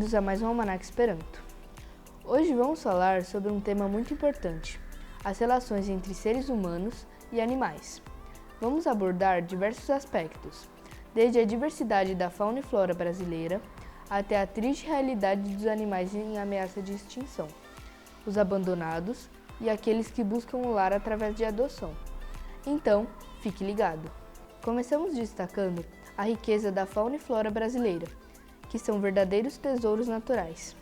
bem-vindos a mais um Almanac Esperanto. Hoje vamos falar sobre um tema muito importante, as relações entre seres humanos e animais. Vamos abordar diversos aspectos, desde a diversidade da fauna e flora brasileira até a triste realidade dos animais em ameaça de extinção, os abandonados e aqueles que buscam um lar através de adoção. Então, fique ligado! Começamos destacando a riqueza da fauna e flora brasileira, que são verdadeiros tesouros naturais.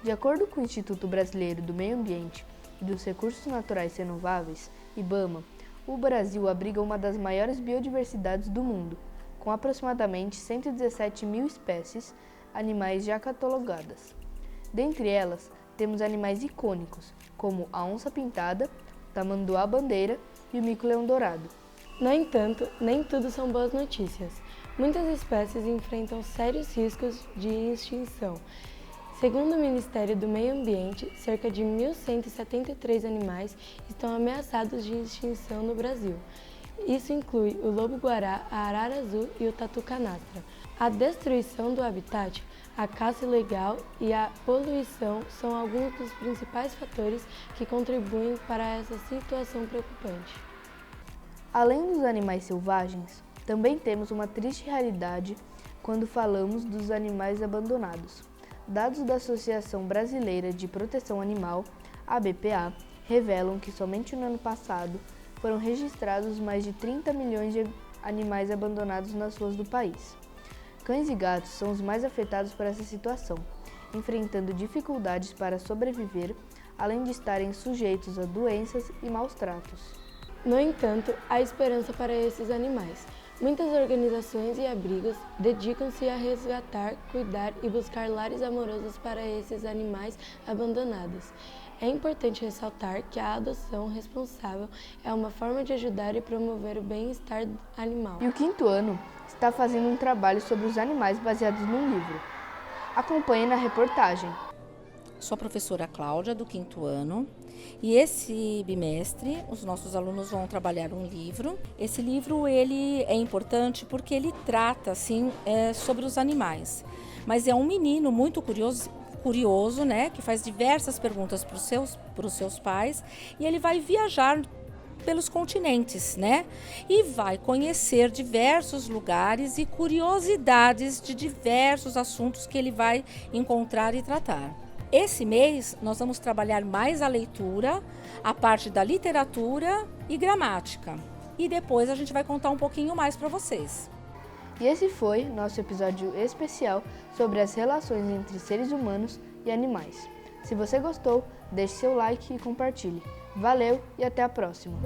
De acordo com o Instituto Brasileiro do Meio Ambiente e dos Recursos Naturais Renováveis, IBAMA, o Brasil abriga uma das maiores biodiversidades do mundo, com aproximadamente 117 mil espécies animais já catalogadas. Dentre elas, temos animais icônicos, como a onça-pintada, o tamanduá-bandeira e o mico-leão-dourado. No entanto, nem tudo são boas notícias. Muitas espécies enfrentam sérios riscos de extinção. Segundo o Ministério do Meio Ambiente, cerca de 1.173 animais estão ameaçados de extinção no Brasil. Isso inclui o lobo-guará, a arara azul e o tatu-canastra. A destruição do habitat, a caça ilegal e a poluição são alguns dos principais fatores que contribuem para essa situação preocupante. Além dos animais selvagens, também temos uma triste realidade quando falamos dos animais abandonados. Dados da Associação Brasileira de Proteção Animal, ABPA, revelam que somente no ano passado foram registrados mais de 30 milhões de animais abandonados nas ruas do país. Cães e gatos são os mais afetados por essa situação, enfrentando dificuldades para sobreviver, além de estarem sujeitos a doenças e maus tratos. No entanto, há esperança para esses animais. Muitas organizações e abrigos dedicam-se a resgatar, cuidar e buscar lares amorosos para esses animais abandonados. É importante ressaltar que a adoção responsável é uma forma de ajudar e promover o bem-estar animal. E o quinto ano está fazendo um trabalho sobre os animais baseados num livro. Acompanhe na reportagem. Sou a professora Cláudia, do quinto ano, e esse bimestre os nossos alunos vão trabalhar um livro. Esse livro ele é importante porque ele trata sobre os animais, mas é um menino muito curioso, né, que faz diversas perguntas para os seus pais, e ele vai viajar pelos continentes, né? E vai conhecer diversos lugares e curiosidades de diversos assuntos que ele vai encontrar e tratar. Esse mês nós vamos trabalhar mais a leitura, a parte da literatura e gramática. E depois a gente vai contar um pouquinho mais para vocês. E esse foi nosso episódio especial sobre as relações entre seres humanos e animais. Se você gostou, deixe seu like e compartilhe. Valeu e até a próxima!